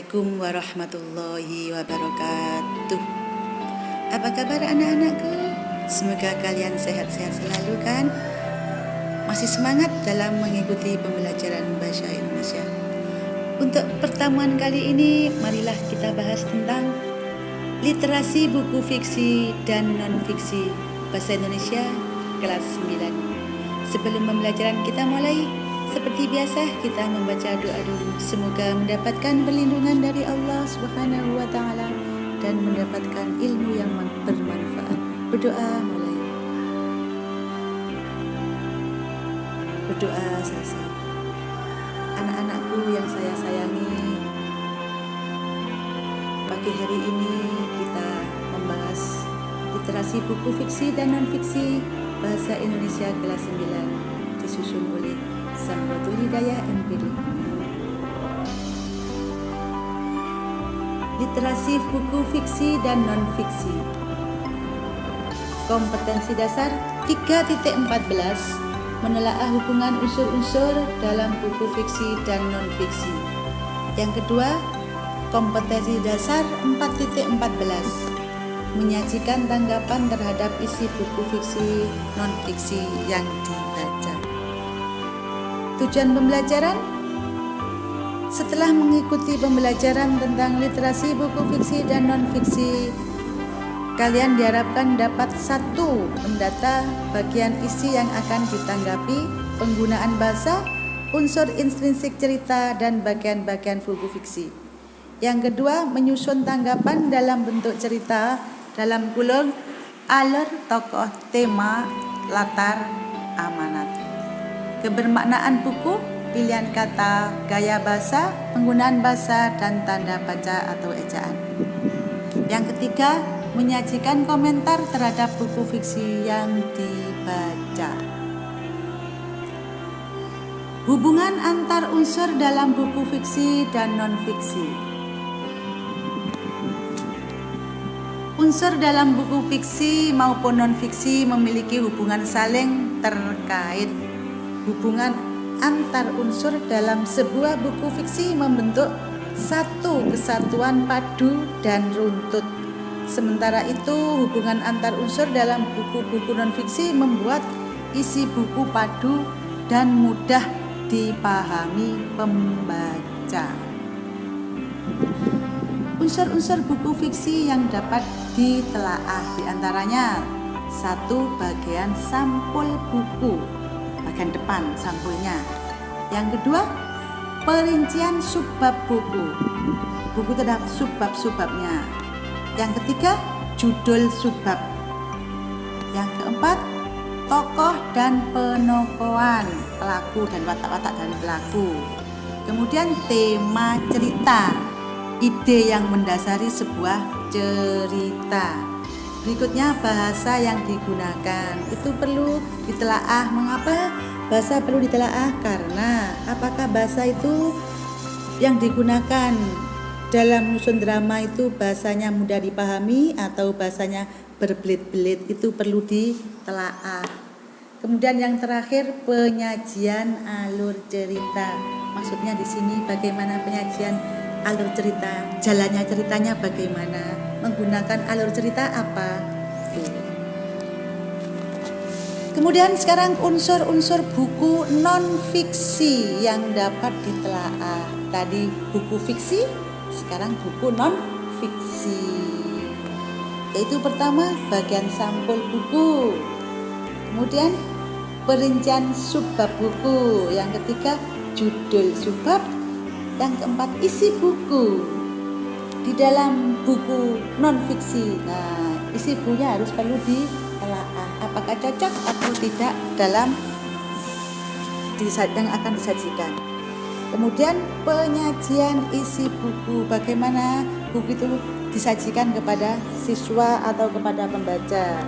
Assalamualaikum warahmatullahi wabarakatuh. Apa kabar anak-anakku? Semoga kalian sehat-sehat selalu kan? Masih semangat dalam mengikuti pembelajaran bahasa Indonesia. Untuk pertemuan kali ini, marilah kita bahas tentang literasi buku fiksi dan non-fiksi bahasa Indonesia kelas 9. Sebelum pembelajaran kita mulai, seperti biasa kita membaca doa dulu. Semoga mendapatkan perlindungan dari Allah Subhanahu wa taala dan mendapatkan ilmu yang bermanfaat. Berdoa mulai. Berdoa selesai. Anak-anakku yang saya sayangi, pagi hari ini kita membahas literasi buku fiksi dan non-fiksi bahasa Indonesia kelas 9 disusun oleh Samratul Hidayah MPD. Literasi buku fiksi dan non-fiksi. Kompetensi dasar 3.14 menelaah hubungan unsur-unsur dalam buku fiksi dan non-fiksi. Yang kedua, kompetensi dasar 4.14 menyajikan tanggapan terhadap isi buku fiksi non-fiksi yang dibaca. Tujuan pembelajaran: setelah mengikuti pembelajaran tentang literasi buku fiksi dan non-fiksi, kalian diharapkan dapat 1. Mendata bagian isi yang akan ditanggapi, penggunaan bahasa, unsur intrinsik cerita, dan bagian-bagian buku fiksi. Yang kedua, menyusun tanggapan dalam bentuk cerita, dalam kurung, alur, tokoh, tema, latar, amanat. Kebermaknaan buku, pilihan kata, gaya bahasa, penggunaan bahasa, dan tanda baca atau ejaan. Yang ketiga, menyajikan komentar terhadap buku fiksi yang dibaca. Hubungan antar unsur dalam buku fiksi dan non-fiksi. Unsur dalam buku fiksi maupun non-fiksi memiliki hubungan saling terkait. Hubungan antar unsur dalam sebuah buku fiksi membentuk satu kesatuan padu dan runtut. Sementara itu, hubungan antar unsur dalam buku-buku non-fiksi membuat isi buku padu dan mudah dipahami pembaca. Unsur-unsur buku fiksi yang dapat ditelaah diantaranya: 1. Bagian sampul buku, bagian depan sampulnya. Yang kedua, perincian subbab buku. Buku terdapat subbab-subbabnya. Yang ketiga, judul subbab. Yang keempat, tokoh dan penokohan, pelaku dan watak-watak dari pelaku. Kemudian tema cerita, ide yang mendasari sebuah cerita. Berikutnya, bahasa yang digunakan. Itu perlu ditelaah. Mengapa bahasa perlu ditelaah? Karena apakah bahasa itu yang digunakan dalam menyusun drama itu bahasanya mudah dipahami atau bahasanya berbelit-belit, itu perlu ditelaah. Kemudian yang terakhir, penyajian alur cerita. Maksudnya di sini bagaimana penyajian alur cerita, jalannya ceritanya bagaimana, menggunakan alur cerita apa. Kemudian sekarang unsur-unsur buku non-fiksi yang dapat ditelaah. Tadi buku fiksi, sekarang buku non-fiksi. Yaitu pertama, bagian sampul buku. Kemudian perincian subbab buku. Yang ketiga, judul subbab. Yang keempat, isi buku di dalam buku non-fiksi. Nah, isi bukunya harus perlu ditelaah. Apakah cocok atau tidak dalam yang akan disajikan. Kemudian penyajian isi buku. Bagaimana buku itu disajikan kepada siswa atau kepada pembaca.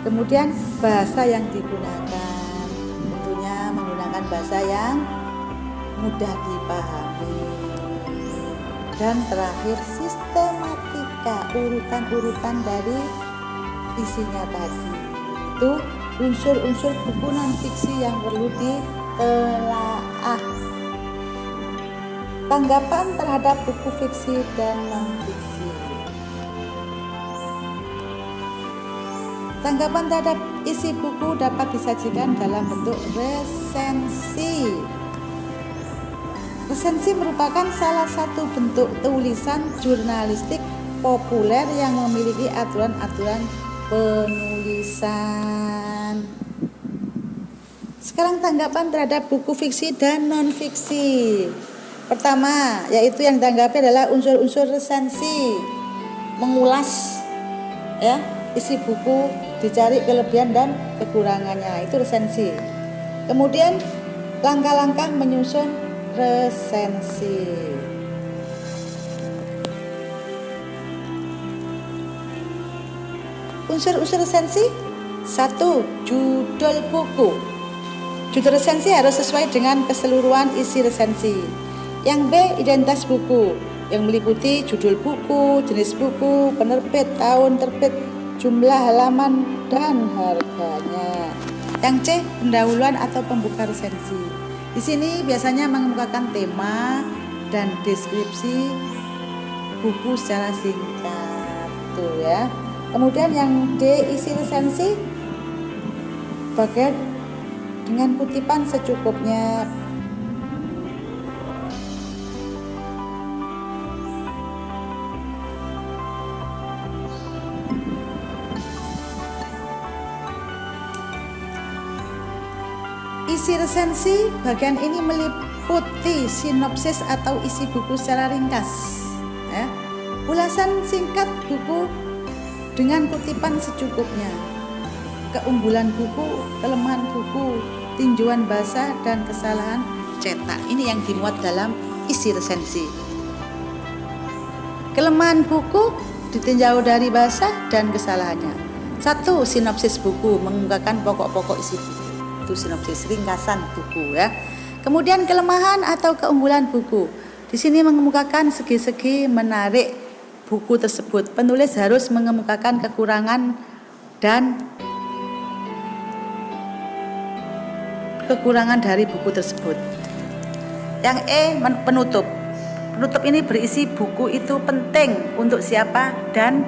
Kemudian bahasa yang digunakan. Tentunya menggunakan bahasa yang mudah dipahami. Dan terakhir, sistematika, urutan-urutan dari isinya tadi. Itu unsur-unsur buku non-fiksi yang perlu ditelaah. Tanggapan terhadap buku fiksi dan non-fiksi. Tanggapan terhadap isi buku dapat disajikan dalam bentuk resensi. Resensi merupakan salah satu bentuk tulisan jurnalistik populer yang memiliki aturan-aturan penulisan. Sekarang tanggapan terhadap buku fiksi dan non-fiksi. Pertama, yaitu yang ditanggapi adalah unsur-unsur resensi, mengulas ya isi buku, dicari kelebihan dan kekurangannya, itu resensi. Kemudian langkah-langkah menyusun resensi. Unsur-unsur resensi. 1. Judul buku. Judul resensi harus sesuai dengan keseluruhan isi resensi. Yang B, identitas buku yang meliputi judul buku, jenis buku, penerbit, tahun terbit, jumlah halaman, dan harganya. Yang C, pendahuluan atau pembuka resensi. Di sini biasanya mengemukakan tema dan deskripsi buku secara singkat, tuh ya. Kemudian yang D, isi resensi bagian dengan kutipan secukupnya. Isi resensi bagian ini meliputi sinopsis atau isi buku secara ringkas ya. Ulasan singkat buku dengan kutipan secukupnya, keunggulan buku, kelemahan buku, tinjauan bahasa, dan kesalahan cetak. Ini yang dimuat dalam isi resensi. Kelemahan buku ditinjau dari bahasa dan kesalahannya. 1. Sinopsis buku mengungkapkan pokok-pokok isi buku. Itu sinopsis, ringkasan buku ya. Kemudian kelemahan atau keunggulan buku. Di sini mengemukakan segi-segi menarik buku tersebut. Penulis harus mengemukakan kekurangan dan kekurangan dari buku tersebut. Yang E, penutup. Penutup ini berisi buku itu penting untuk siapa dan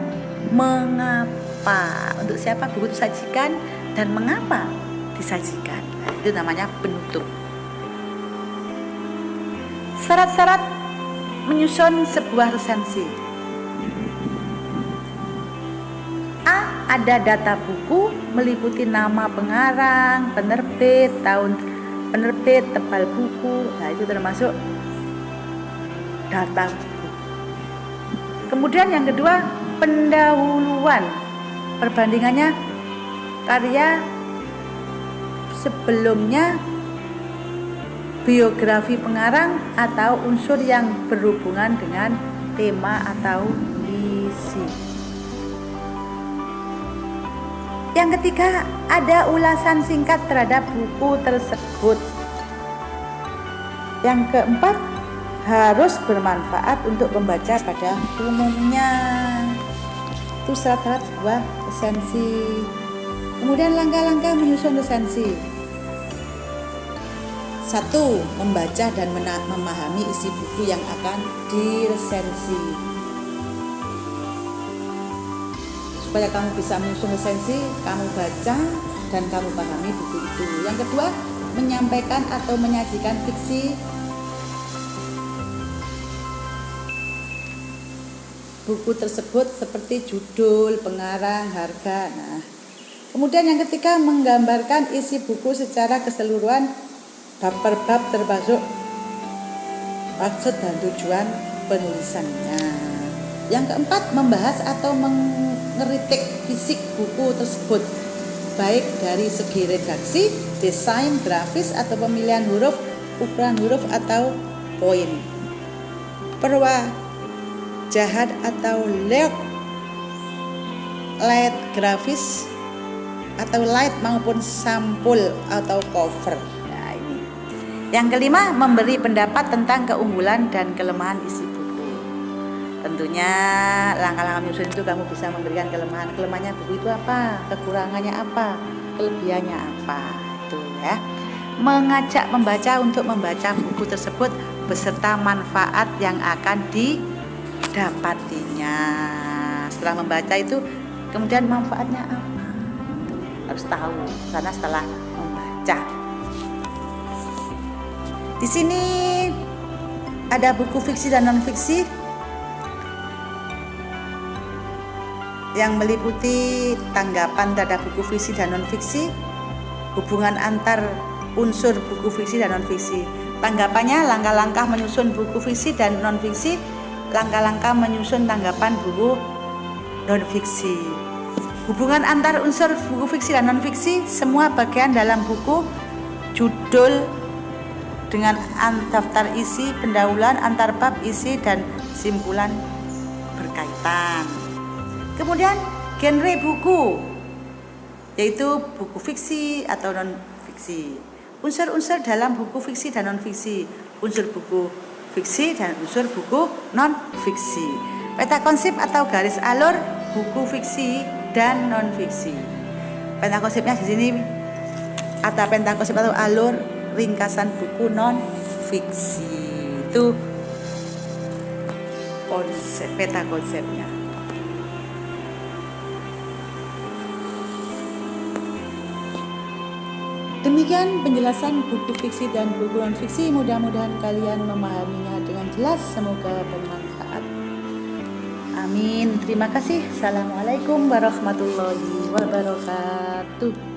mengapa. Untuk siapa buku itu disajikan dan mengapa disajikan. Nah, itu namanya penutup. Syarat-syarat menyusun sebuah resensi. A. Ada data buku meliputi nama pengarang, penerbit, tahun penerbit, tebal buku. Nah, itu termasuk data buku. Kemudian yang kedua, pendahuluan. Perbandingannya karya sebelumnya, biografi pengarang, atau unsur yang berhubungan dengan tema atau isi. Yang ketiga, ada ulasan singkat terhadap buku tersebut. Yang keempat, harus bermanfaat untuk pembaca pada umumnya. Itu syarat-syarat sebuah resensi. Kemudian langkah-langkah menyusun resensi. 1. Membaca dan memahami isi buku yang akan diresensi. Supaya kamu bisa menyusun resensi, kamu baca dan kamu pahami buku itu. Yang kedua, menyampaikan atau menyajikan fiksi buku tersebut seperti judul, pengarang, harga. Nah, kemudian yang ketiga, menggambarkan isi buku secara keseluruhan, bab per bab termasuk maksud dan tujuan penulisannya. Yang keempat, membahas atau mengeritik fisik buku tersebut, baik dari segi redaksi, desain, grafis, atau pemilihan huruf, ukuran huruf atau poin, perwajahan atau layout, light grafis atau light maupun sampul atau cover. Yang kelima, memberi pendapat tentang keunggulan dan kelemahan isi buku. Tentunya langkah-langkah menyusun itu kamu bisa memberikan kelemahannya buku itu apa, kekurangannya apa, kelebihannya apa, itu ya. Mengajak pembaca untuk membaca buku tersebut beserta manfaat yang akan didapatinya. Setelah membaca itu, kemudian manfaatnya apa? Harus tahu karena setelah membaca. Di sini ada buku fiksi dan non-fiksi yang meliputi tanggapan terhadap buku fiksi dan non-fiksi, hubungan antar unsur buku fiksi dan non-fiksi. Tanggapannya langkah-langkah menyusun buku fiksi dan non-fiksi, langkah-langkah menyusun tanggapan buku non-fiksi. Hubungan antar unsur buku fiksi dan non-fiksi, semua bagian dalam buku, judul dengan daftar isi, pendahuluan, antar bab, isi, dan simpulan berkaitan. Kemudian genre buku, yaitu buku fiksi atau non-fiksi. Unsur-unsur dalam buku fiksi dan non-fiksi, unsur buku fiksi dan unsur buku non-fiksi. Peta konsep atau garis alur buku fiksi dan non-fiksi. Peta konsepnya di sini ada peta konsep atau alur ringkasan buku non-fiksi. Itu konsep, peta konsepnya. Demikian penjelasan buku fiksi dan buku non-fiksi. Mudah-mudahan kalian memahaminya dengan jelas. Semoga bermanfaat. Amin. Terima kasih. Assalamualaikum warahmatullahi wabarakatuh.